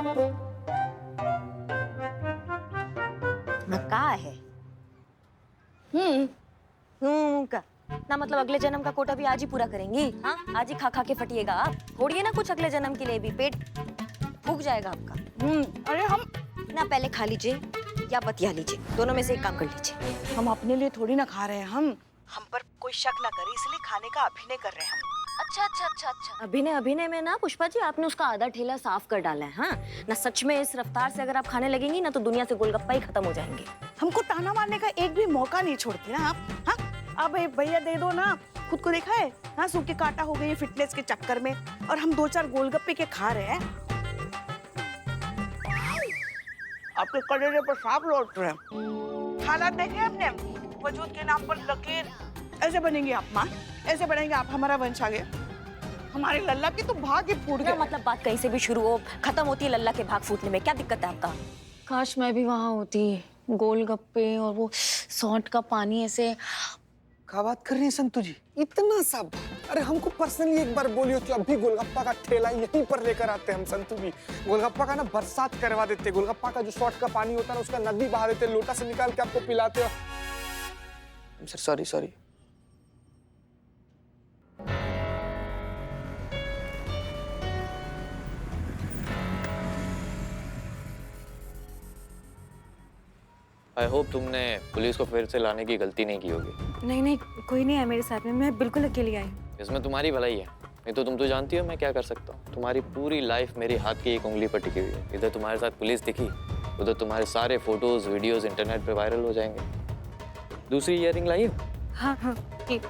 का है का ना, मतलब अगले जन्म का कोटा भी आज ही पूरा करेंगी? हाँ, आज ही खा खा के फटिएगा आप। छोड़िए ना कुछ अगले जन्म के लिए भी, पेट फूक जाएगा आपका। अरे हम ना पहले खा लीजिए या बतिया लीजिए, दोनों में से एक काम कर लीजिए। हम अपने लिए थोड़ी ना खा रहे हैं, हम पर कोई शक ना करे इसलिए खाने का अभिनय कर रहे हैं हम। अच्छा। अभिनय में ना पुष्पा जी, आपने उसका आधा ठेला साफ कर डाला है। हाँ ना, सच में इस रफ्तार से अगर आप खाने लगेंगी ना तो दुनिया से गोलगप्पा ही खत्म हो जाएंगे। हमको ताना मारने का एक भी मौका नहीं छोड़ती ना आप। हाँ, अब भैया दे दो ना, खुद को देखा है? हाँ, सूखे काटा हो गई फिटनेस के चक्कर में, और हम 2-4 गोलगप्पे के खा रहे हैं। आपके कलेजे पर सांप लौट रहे हैं। हालात देखे आपने? वजूद के नाम पर लकीर। ऐसे बनेंगे आप माँ, ऐसे बनेंगे आप। हमारा वंश आ गया, हमारे लल्ला की तो भाग ही फूट गया। मतलब बात कहीं से भी शुरू हो खत्म होती है लल्ला के भाग फूटने में, क्या दिक्कत है आपका? काश मैं भी वहां होती। गोलगप्पे और वो सौंठ का पानी ऐसे। क्या बात कर रही है संतू जी, इतना सब? अरे हमको पर्सनली एक बार बोलियो कि अभी गोलगप्पा का ठेला यहीं पर लेकर आते हम संतू जी। गोलगप्पा का ना बरसात करवा देते, गोलगप्पा का जो शॉर्ट का पानी होता है ना उसका नदी बहा देते, लोटा से निकाल के आपको पिलाते। Sir sorry. आई होप तुमने पुलिस को फिर से लाने की गलती नहीं की होगी। नहीं, कोई नहीं है मेरे साथ में, मैं बिल्कुल अकेली आई। इसमें तुम्हारी भलाई है, नहीं तो तुम तो जानती हो मैं क्या कर सकता हूँ। तुम्हारी पूरी लाइफ मेरी हाथ की एक उंगली पर टिकी हुई है। इधर तुम्हारे साथ पुलिस दिखी, उधर तुम्हारे सारे फोटोज वीडियोस इंटरनेट पे वायरल हो जाएंगे। दूसरी ईयरिंग लाई हो? हाँ ठीक।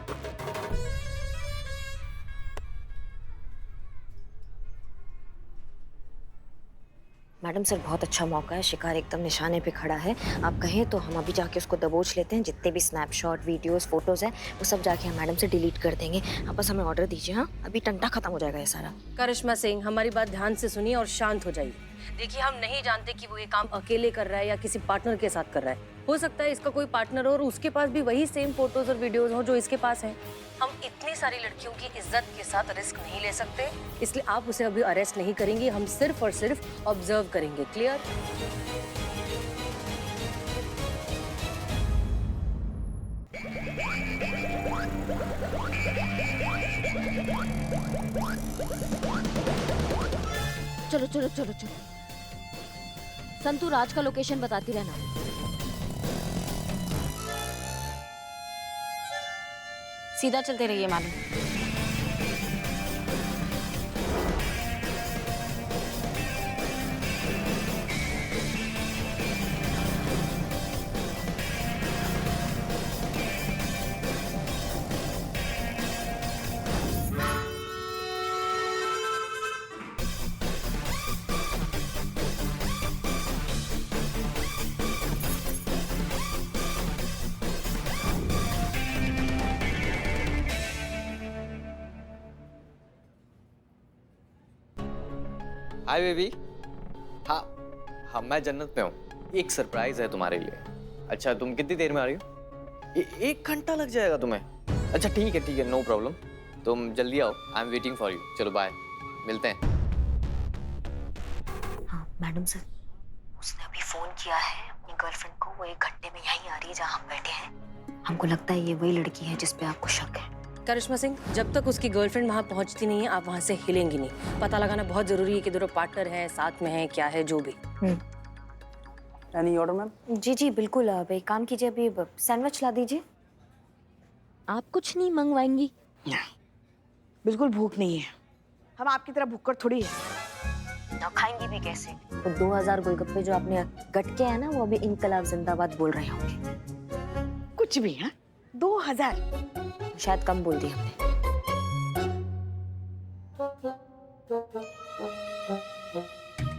मैडम सर, बहुत अच्छा मौका है, शिकार एकदम निशाने पे खड़ा है। आप कहें तो हम अभी जाके उसको दबोच लेते हैं। जितने भी स्नैपशॉट वीडियोस फोटोज हैं वो सब जाके हम मैडम से डिलीट कर देंगे। आप बस हमें ऑर्डर दीजिए। हाँ, अभी टंटा खत्म हो जाएगा ये सारा। करिश्मा सिंह, हमारी बात ध्यान से सुनिए और शांत हो जाइए। देखिए, हम नहीं जानते कि वो ये काम अकेले कर रहा है या किसी पार्टनर के साथ कर रहा है। हो सकता है इसका कोई पार्टनर हो और उसके पास भी वही सेम फोटोज और वीडियोज हो जो इसके पास है। हम इतनी सारी लड़कियों की इज्जत के साथ रिस्क नहीं ले सकते, इसलिए आप उसे अभी अरेस्ट नहीं करेंगे। हम सिर्फ और सिर्फ ऑब्जर्व करेंगे। क्लियर? चलो। संतू, राज का लोकेशन बताती रहना। सीधा चलते रहिए मैडम। Hi baby. हाँ मैं जन्नत में हूँ। एक सरप्राइज है तुम्हारे लिए। अच्छा, तुम कितनी देर में आ रही हो? 1 घंटा लग जाएगा तुम्हें? अच्छा ठीक है, नो प्रॉब्लम। तुम जल्दी आओ, I am waiting for you. चलो बाय, मिलते हैं। हाँ मैडम सर, उसने अभी फोन किया है अपनी गर्लफ्रेंड को। वो 1 घंटे में यहीं आ रही है जहाँ हम बैठे हैं। हमको लगता है ये वही लड़की है जिस पे आपको शक है। करिश्मा सिंह, जब तक उसकी गर्लफ्रेंड वहां पहुंचती नहीं है आप वहां से हिलेंगी नहीं। पता लगाना बहुत जरूरी है कि दोनों पार्टनर है, साथ में है, क्या है जो भी। Any order ma'am? जी बिल्कुल। अब एक काम कीजिए, अभी सैंडविच ला दीजिए। आप कुछ नहीं मंगवाएंगी? बिल्कुल भूख नहीं है, हम आपकी तरह भूखकर थोड़ी है। ना खाएंगी भी कैसे? तो 2000 गोलगप्पे जो आपने गटके हैं ना, वो अभी इनकलाब जिंदाबाद बोल रहे होंगे। कुछ भी? हाँ, 2000? शायद कम बोल दिया हमने।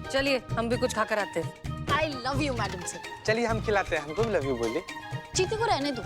चलिए हम भी कुछ खाकर आते हैं। I love you madam sir. चलिए हम खिलाते हैं, हमको भी लव यू बोलिए। चीती को रहने दो।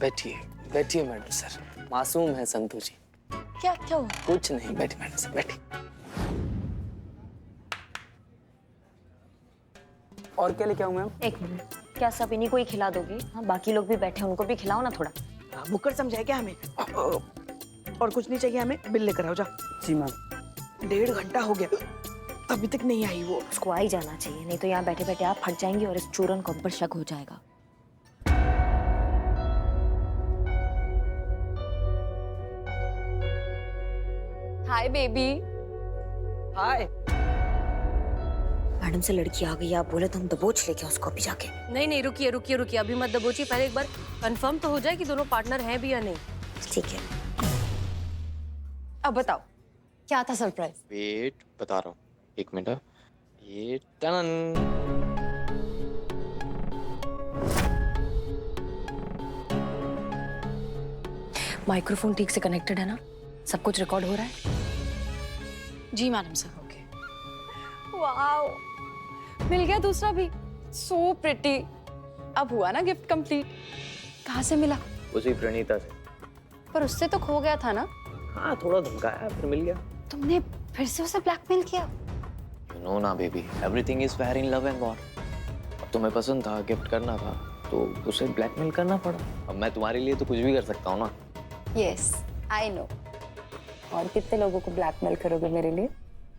बैठिए बैठिए मैडम सर, मासूम है संतू जी। क्या क्या हुआ? कुछ नहीं, बैठिए मैडम सर बैठिए। और क्या लेके आऊं मैम? एक मिनट, क्या सब इन्हीं को ही खिला दोगे? हाँ, बाकी लोग भी बैठे हैं, उनको भी खिलाओ ना थोड़ा। मुकर समझाए क्या हमें? और कुछ नहीं चाहिए हमें, बिल लेकर आओ जा। जी मैम। 1.5 घंटा हो गया, अभी तक नहीं आई वो। उसको आ ही जाना चाहिए, नहीं तो यहाँ बैठे बैठे आप फट जाएंगी और इस चूरन को हम पर शक हो जाएगा। Hi baby. हाय। मैडम से लड़की आ गई, आप बोले तो हम दबोच लेके उसको अभी जाके। नहीं नहीं, रुकिए रुकिए रुकिए, अभी मत दबोचिए, पहले एक बार कंफर्म तो हो जाए कि दोनों पार्टनर हैं भी या नहीं। ठीक है। अब बताओ क्या था सरप्राइज? वेट, बता रहा हूँ, 1 मिनट। ये टन। माइक्रोफोन ठीक से कनेक्टेड है ना? सब कुछ रिकॉर्ड हो रहा है? जी मैडम सर। ओके। वाओ, मिल गया दूसरा भी। So pretty. अब हुआ ना गिफ्ट कंप्लीट। कहाँ से मिला? उसी प्रणीता से। पर उससे तो खो गया था ना? हाँ, थोड़ा धमकाया फिर मिल गया। तुमने फिर से उसे ब्लैकमेल किया? You know ना baby, everything is fair in love and war. अब तुम्हें पसंद था, गिफ्ट करना था, तो उसे ब्लैकमेल करना पड़ा। अब मैं तुम्हारे लिए तो कुछ भी कर सकता हूँ ना। Yes, I know. और कितने लोगों को ब्लैकमेल करोगे मेरे लिए?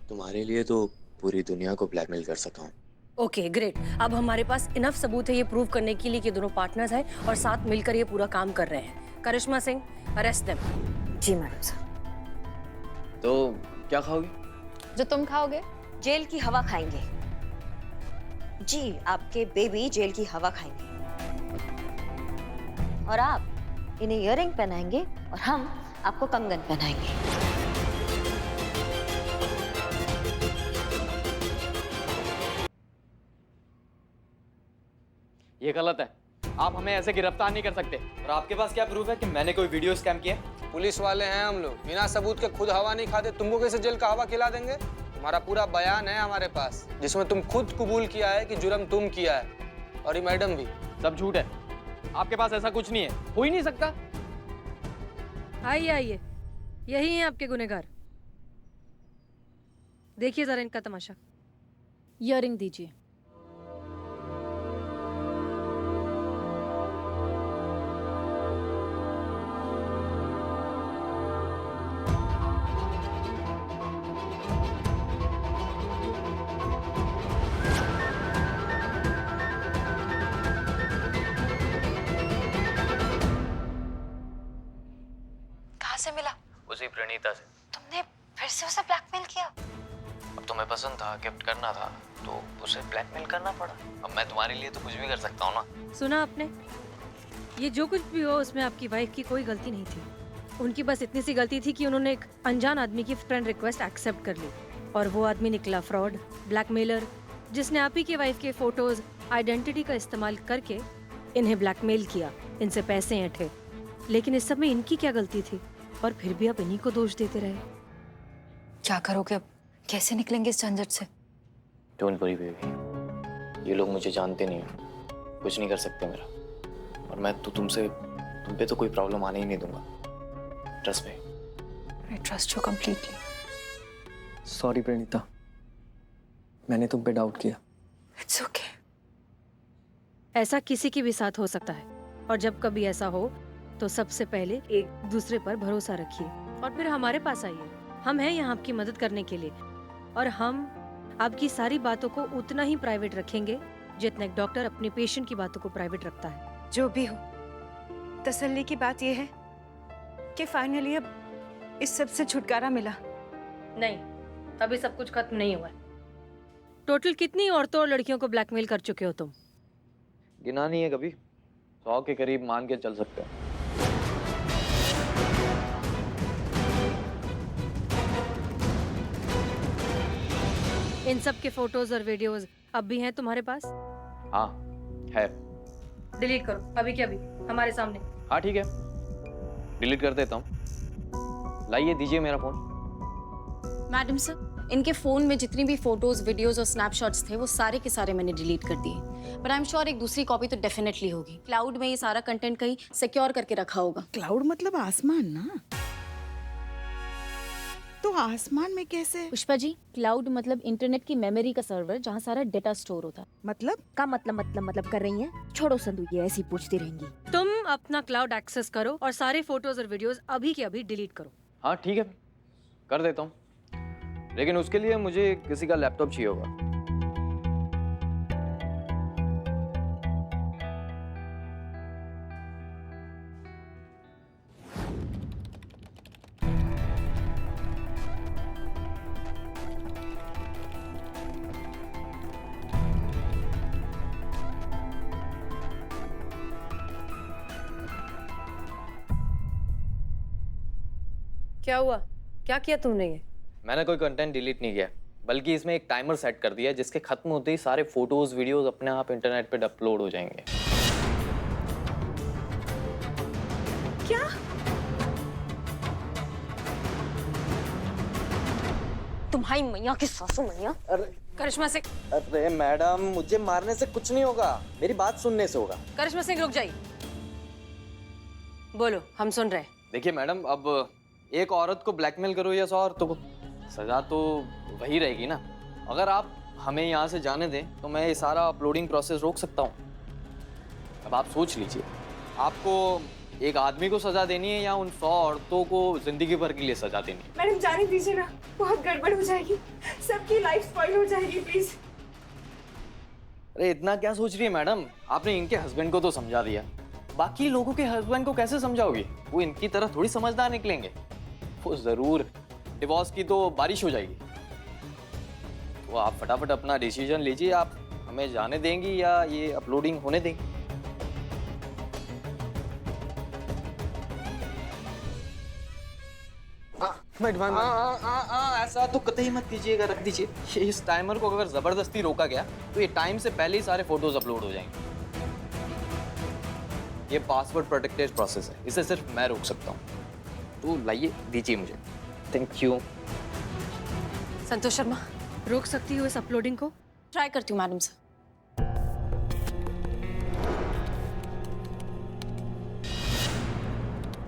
तुम्हारे लिए तो पूरी दुनिया को ब्लैकमेल कर सकता हूँ। ओके ग्रेट, अब हमारे पास इनफ सबूत है ये प्रूव करने के लिए कि दोनों पार्टनर्स हैं और साथ मिलकर ये पूरा काम कर रहे हैं। करिश्मा सिंह, अरेस्ट देम। जी मैडम सर। तो क्या खाओगी? जो तुम खाओगे? जेल की हवा खाएंगे। जी, आपके बेबी जेल की हवा खाएंगे। और आप इन्हें इयररिंग पहनाएंगे और हम आपको कंगन पहनाएंगे। ये गलत है, आप हमें ऐसे गिरफ्तार नहीं कर सकते। और आपके पास क्या प्रूफ है कि मैंने कोई वीडियो स्कैम किया? पुलिस वाले हैं हम लोग, बिना सबूत के खुद हवा नहीं खाते। तुमको कैसे जेल का हवा खिला देंगे? हमारा पूरा बयान है हमारे पास, जिसमें तुम खुद कबूल किया है कि जुर्म तुम किया है, और ये मैडम भी। सब झूठ है, आपके पास ऐसा कुछ नहीं है, हो ही नहीं सकता। आइए आइए, यही हैं आपके गुनहगार। देखिए जरा इनका तमाशा। इयररिंग दीजिए। कहाँ से मिला? उसी प्रणीता से। तुमने फिर से उसे ब्लैकमेल किया? अब तुम्हें पसंद था, गिफ्ट करना था, तो उसे ब्लैकमेल करना पड़ा। अब मैं तुम्हारे लिए तो कुछ भी कर सकता हूँ ना। सुना आपने? ये जो कुछ भी हो उसमें आपकी वाइफ की कोई गलती नहीं थी। उनकी बस इतनी सी गलती थी कि उन्होंने एक अनजान आदमी की फ्रेंड रिक्वेस्ट एक्सेप्ट कर ली और वो आदमी निकला फ्रॉड, ब्लैकमेलर, जिसने आप ही के वाइफ के फोटोज, आइडेंटिटी का इस्तेमाल करके इन्हें ब्लैकमेल किया, इनसे पैसे ऐंठे। लेकिन इस सब में इनकी क्या गलती थी? और फिर भी आप इन्हीं को दोष देते रहे। क्या करोगे अब? कैसे निकलेंगे इस झंझट से? डोंट वरी बेबी, ये लोग मुझे जानते नहीं हैं, कुछ नहीं कर सकते मेरा। और मैं तो तुम पे तो कोई प्रॉब्लम आने ही नहीं दूंगा। Trust me. I trust you completely. Sorry Praneeta, मैंने तुम पे डाउट किया। It's okay. ऐसा किसी के भी साथ हो सकता है, और जब कभी ऐसा हो तो सबसे पहले एक दूसरे पर भरोसा रखिए और फिर हमारे पास आइए। हम हैं यहाँ आपकी मदद करने के लिए, और हम आपकी सारी बातों को उतना ही प्राइवेट रखेंगे जितना एक डॉक्टर अपने पेशेंट की बातों को प्राइवेट रखता है। जो भी हो, तसल्ली की बात यह है कि फाइनली अब इस सब से छुटकारा मिला। नहीं, अभी सब कुछ खत्म नहीं हुआ है। टोटल कितनी औरतों और लड़कियों को ब्लैकमेल कर चुके हो तुम? गिना नहीं है कभी, 100 के करीब मान के चल सकते हैं। इन सब के फोटोज और वीडियोस अब भी हैं तुम्हारे पास? हाँ है। डिलीट करो अभी के अभी हमारे सामने। हाँ ठीक है, डिलीट कर देता हूँ। लाइए, दीजिए मेरा फोन। मैडम सर, इनके फोन में जितनी भी फोटोज, वीडियोस और स्नैपशॉट्स थे वो सारे के सारे मैंने डिलीट कर दिए। बट आई एम श्योर एक दूसरी कॉपी तो डेफिनेटली होगी। क्लाउड में ये सारा कंटेंट कहीं सिक्योर करके रखा होगा। क्लाउड मतलब आसमान ना? तो आसमान में कैसे? पुष्पा जी, क्लाउड मतलब इंटरनेट की मेमोरी का सर्वर जहाँ सारा डेटा स्टोर होता है। मतलब का मतलब कर रही हैं? छोड़ो संधू, ये ऐसी पूछती रहेंगी। तुम अपना क्लाउड एक्सेस करो और सारे फोटोज और वीडियोस अभी के अभी डिलीट करो। हाँ ठीक है, कर देता हूँ, लेकिन उसके लिए मुझे किसी का लैपटॉप चाहिए होगा। क्या हुआ? क्या किया तुमने ये? मैंने कोई कंटेंट डिलीट नहीं किया, बल्कि इसमें एक टाइमर सेट कर दिया है जिसके खत्म होते ही सारे फोटोज वीडियोस अपने आप इंटरनेट पे अपलोड हो जाएंगे। क्या? तुम्हारी मैया की सासू मैया। करिश्मा सिंह, अरे मैडम, मुझे मारने से कुछ नहीं होगा, मेरी बात सुनने से होगा। करिश्मा सिंह रुक जाइए। बोलो, हम सुन रहे हैं। देखिए मैडम, अब एक औरत को ब्लैकमेल करो या 100 औरतों को, सजा तो वही रहेगी ना। अगर आप हमें यहाँ से जाने दें तो मैं ये सारा अपलोडिंग प्रोसेस रोक सकता हूँ। अब आप सोच लीजिए, आपको एक आदमी को सजा देनी है या उन 100 औरतों को जिंदगी भर के लिए सजा देनी है? मैडम जाने दीजिए ना, बहुत गड़बड़ हो जाएगी, सबकी लाइफ स्पॉइल हो जाएगी, प्लीज। अरे इतना क्या सोच रही है मैडम, आपने इनके हस्बैंड को तो समझा दिया, बाकी लोगों के हस्बैंड को कैसे समझाओगी? वो इनकी तरह थोड़ी समझदार निकलेंगे। वो जरूर डिवोर्स की तो बारिश हो जाएगी। तो आप फटाफट अपना डिसीजन लीजिए, आप हमें जाने देंगी या ये अपलोडिंग होने देंगी? मैडम ऐसा तो कतई मत कीजिएगा, रख दीजिए। इस टाइमर को अगर जबरदस्ती रोका गया तो ये टाइम से पहले ही सारे फोटोज अपलोड हो जाएंगे। ये पासवर्ड प्रोटेक्टेड प्रोसेस है, इसे सिर्फ मैं रोक सकता हूँ। तो लाइए, दीजिए मुझे। Thank you. संतोष शर्मा, रोक सकती हो इस अपलोडिंग को? ट्राई करती हूँ मैडम सर।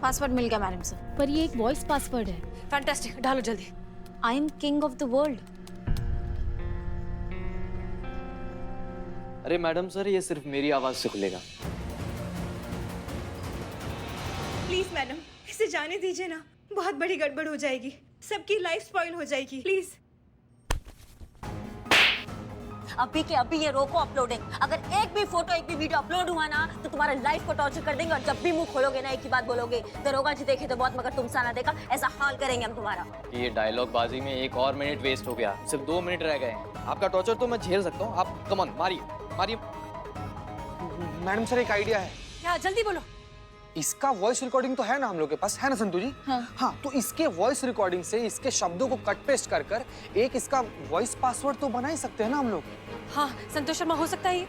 पासवर्ड मिल गया मैडम सर। पर ये एक वॉइस पासवर्ड है। फैंटास्टिक, डालो जल्दी। I am king of the world. अरे मैडम सर, ये सिर्फ मेरी आवाज से खुलेगा। प्लीज मैडम, इसे जाने दीजिए ना, बहुत बड़ी गड़बड़ हो जाएगी, सबकी लाइफ स्पॉइल हो जाएगी, प्लीज। अभी के अभी ये रोको अपलोडिंग। अगर एक भी फोटो, एक भी वीडियो अपलोड हुआ ना तो तुम्हारा लाइफ को टॉर्चर कर देंगे, और जब भी मुंह खोलोगे ना एक ही बात बोलोगे, दरोगा जी देखे तो बहुत मगर तुमसा ना देखा, ऐसा हाल करेंगे हम तुम्हारा। ये डायलॉग बाजी में एक और मिनट वेस्ट हो गया, सिर्फ 2 मिनट रह गए हैं। आपका टॉर्चर तो मैं झेल सकता हूँ, आप कम ऑन मारिए मारिए। मैडम सर, एक आइडिया है। क्या? जल्दी बोलो। इसका वॉइस रिकॉर्डिंग तो है ना हम लोग के पास, है ना संतू जी? हाँ, तो इसके वॉइस रिकॉर्डिंग से इसके शब्दों को कट पेस्ट कर कर एक इसका वॉइस पासवर्ड तो बना ही सकते हैं ना हम लोग। हाँ संतोष शर्मा, हो सकता है ये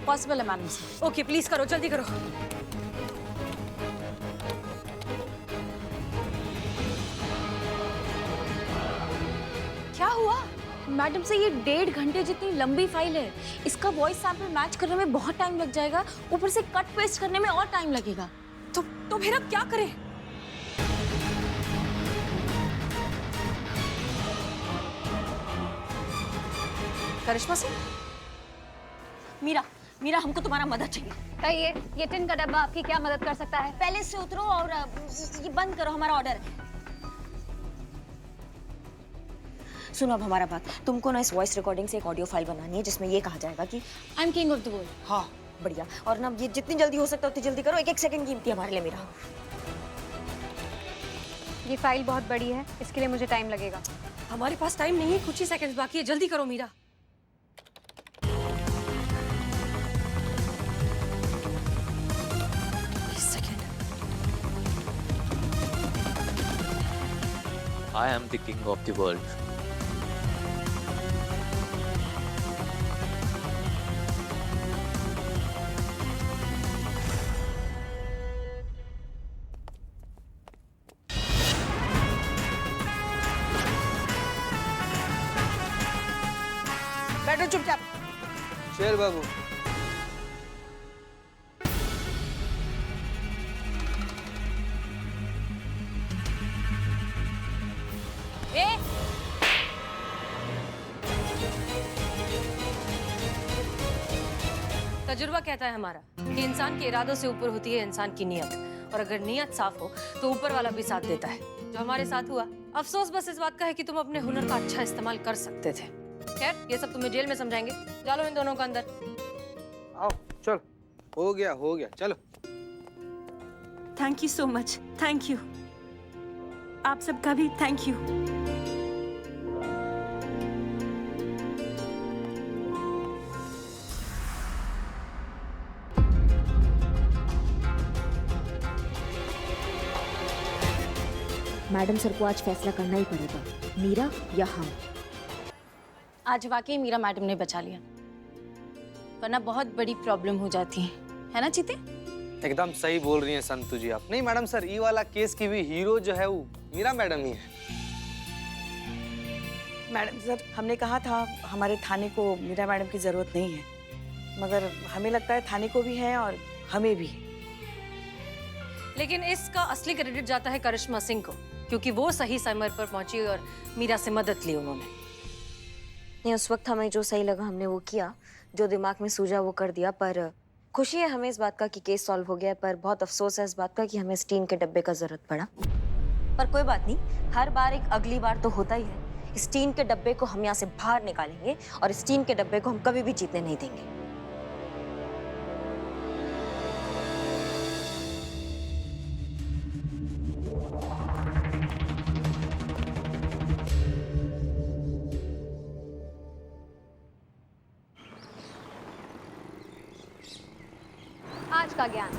पॉसिबल है मैडम सर। ओके, प्लीज करो, जल्दी करो। क्या हुआ? मैडम से ये 1.5 घंटे जितनी लंबी फाइल है, इसका वॉइस सैंपल मैच करने में बहुत टाइम लग जाएगा, ऊपर से कट पेस्ट करने में और टाइम लगेगा। तो फिर अब क्या करें? करिश्मा सिंह, मीरा हमको तुम्हारा मदद चाहिए। कहिए, ये टिन का डब्बा आपकी क्या मदद कर सकता है? पहले से उतरो और ये बंद करो, हमारा ऑर्डर है। सुनो अब हमारा बात, तुमको ना इस वॉइस रिकॉर्डिंग से एक ऑडियो फाइल बनानी है जिसमें ये कहा जाएगा कि I am king of the world. हाँ बढ़िया, और ना ये जितनी जल्दी हो सकता है उतनी जल्दी करो, 1-1 सेकंड कीमती है हमारे लिए मीरा। ये फाइल बहुत बड़ी है, इसके लिए मुझे टाइम लगेगा। हमारे पास टाइम नहीं है, कुछ ही सेकंड्स बाकी है, जल्दी करो Meera. I am the king of the world. बैठो चुपचाप। चल बाबू। तजुर्बा कहता है हमारा कि इंसान के इरादों से ऊपर होती है इंसान की नीयत, और अगर नीयत साफ हो तो ऊपर वाला भी साथ देता है, जो हमारे साथ हुआ। अफसोस बस इस बात का है कि तुम अपने हुनर का अच्छा इस्तेमाल कर सकते थे। खैर, ये सब तुम्हें जेल में समझाएंगे। डालो इन दोनों को अंदर। आओ चल, हो गया, चलो। Thank you so much, thank you. आप सबका भी थैंक यू। मैडम सर को आज फैसला करना ही पड़ेगा, मीरा या हम। आज वाकई मीरा मैडम ने बचा लिया, वरना बहुत बड़ी प्रॉब्लम हो जाती है ना चीते? एकदम सही बोल रही हैं संतु जी आप। नहीं मैडम सर, ये वाला केस की भी हीरो जो है वो मीरा मैडम ही है। मैडम सर, हमने कहा था हमारे थाने को मीरा मैडम की जरूरत नहीं है, मगर हमें लगता है थाने को भी है और हमें भी है। लेकिन इसका असली क्रेडिट जाता है करिश्मा सिंह को, क्योंकि वो सही समय पर पहुंची और मीरा से मदद ली उन्होंने। नहीं, उस वक्त हमें जो सही लगा हमने वो किया, जो दिमाग में सूझा वो कर दिया। पर खुशी है हमें इस बात का कि केस सॉल्व हो गया है, पर बहुत अफसोस है इस बात का कि हमें स्टीन के डब्बे का जरूरत पड़ा। पर कोई बात नहीं, हर बार एक अगली बार तो होता ही है। स्टीन के डब्बे को हम यहाँ से बाहर निकालेंगे और स्टीन के डब्बे को हम कभी भी जीतने नहीं देंगे। आज का ज्ञान,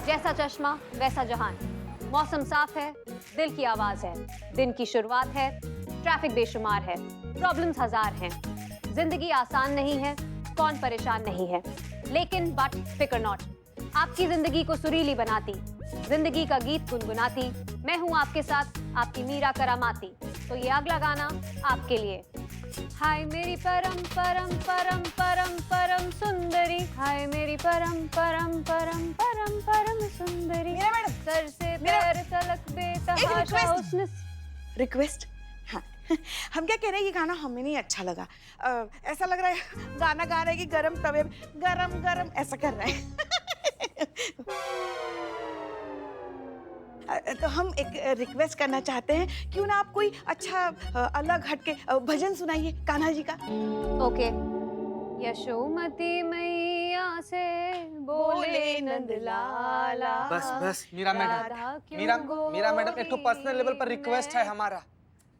जैसा चश्मा वैसा जहान। मौसम साफ है, दिल की आवाज है, दिन की शुरुआत है, ट्रैफिक बेशुमार है, प्रॉब्लम्स हजार हैं। जिंदगी आसान नहीं है, कौन परेशान नहीं है, लेकिन बट फिकर नॉट, आपकी जिंदगी को सुरीली बनाती, जिंदगी का गीत गुनगुनाती, मैं हूँ आपके साथ, आपकी मीरा करामाती। तो ये अगला गाना आपके लिए। हाय मेरी परम परम परम परम परम सुंदरी, हाय मेरी परम परम परम परम परम सुंदरी, सर से पैर तलक बेतहाशा उसने। रिक्वेस्ट, हाँ, हम क्या कह रहे हैं, ये गाना हमें नहीं अच्छा लगा। ऐसा लग रहा है गाना गा रहे हैं कि गरम तवे गरम गरम ऐसा कर रहा है। तो हम एक रिक्वेस्ट करना चाहते हैं, क्यों ना आप कोई अच्छा अलग हटके भजन सुनाइए कान्हा जी का। ओके। यशोमती मैया से बोले नंदलाला। बस मीरा मैडम, मीरा मैडम, एक तो पर्सनल लेवल पर रिक्वेस्ट है हमारा।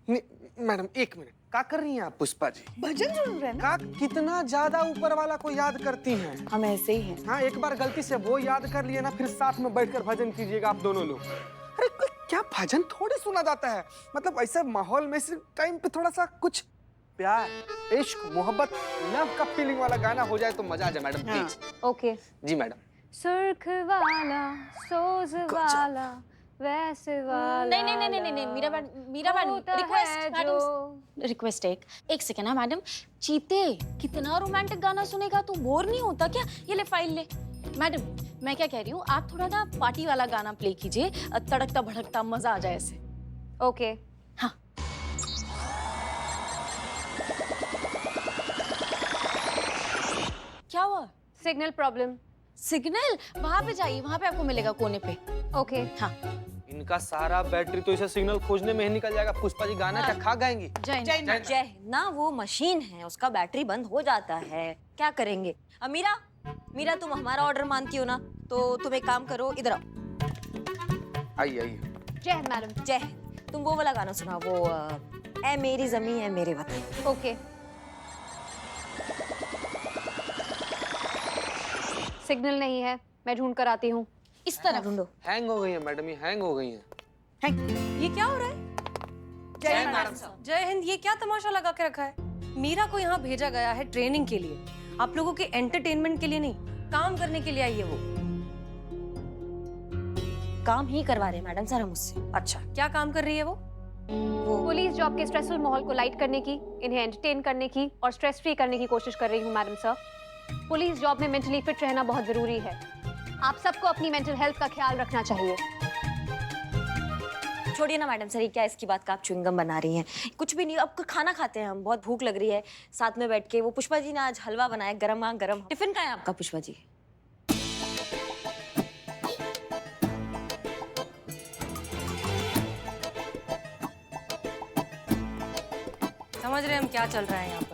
मैडम एक मिनट, क्या कर रही हैं आप पुष्पा जी? भजन सुन रहे हैं ना? कितना ज्यादा ऊपर वाला को याद करती हैं। हम ऐसे ही हैं। हाँ, एक बार गलती से वो याद कर लिए ना, फिर साथ में बैठकर भजन कीजिएगा आप दोनों लोग। अरे क्या भजन थोड़ी सुना जाता है, मतलब ऐसे माहौल में इस टाइम पे थोड़ा सा कुछ प्यार, इश्क, मोहब्बत, लव का फीलिंग वाला गाना हो जाए तो मजा आ जाए मैडम, प्लीज। ओके जी मैडम। सुर्ख वाला, सोज वाला, वैसे वाला। नहीं, मीरा मैडम, रिक्वेस्ट एक सेकेंड ना मैडम। चीते, कितना रोमांटिक गाना सुनेगा तू, बोर नहीं होता क्या? ये ले फाइल ले। मैडम मैं क्या कह रही हूँ, आप थोड़ा ना पार्टी वाला गाना प्ले कीजिए, तड़कता भड़कता, मजा आ जाए ऐसे। ओके। हाँ। क्या हुआ? Signal problem. सिग्नल? वहां पे जाइए, वहां पे आपको मिलेगा कोने पे। ओके। हाँ। इनका सारा बैटरी तो इसे सिग्नल खोजने में ही निकल जाएगा। पुष्पा जी गाना क्या खा गाएंगी? जय ना, वो मशीन है, उसका बैटरी बंद हो जाता है, क्या करेंगे? मीरा तुम हमारा ऑर्डर मानती हो ना, तो तुम एक काम करो, इधर आओ। आइए। जय हिंद मैडम। जय हिंद। तुम वो वाला गाना सुनाओ, वो ऐ मेरी ज़मीं ऐ मेरे वतन। ओके। सिग्नल नहीं है, मैं ढूंढ कर आती हूँ। इस तरह ढूंढो। हैंग हो गई है मैडम, ये हैंग हो गई है। ये क्या हो रहा है? जय हिंद मैडम साहब। जय हिंद। ये क्या तमाशा लगा के रखा है? मीरा को यहाँ भेजा गया है ट्रेनिंग के लिए, आप लोगों के एंटरटेनमेंट के लिए नहीं, काम करने के लिए आई है वो। काम ही करवा रहे हैं मैडम सर हम उससे। अच्छा, क्या काम कर रही है वो? वो पुलिस जॉब के स्ट्रेसफुल माहौल को लाइट करने की, इन्हें एंटरटेन करने की और स्ट्रेस फ्री करने की कोशिश कर रही हूँ मैडम सर। पुलिस जॉब में मेंटली फिट रहना बहुत जरूरी है। आप सबको अपनी मेंटल हेल्थ का ख्याल रखना चाहिए। छोड़िए ना मैडम सर, ये क्या इसकी बात का आप च्युइंगम बना रही हैं? कुछ भी नहीं, अब खाना खाते हैं हम, बहुत भूख लग रही है साथ में बैठ के। वो पुष्पा जी ने आज हलवा बनाया गरम गरम। टिफिन का है आपका पुष्पा जी? समझ रहे हैं हम क्या चल रहा है यहाँ पर।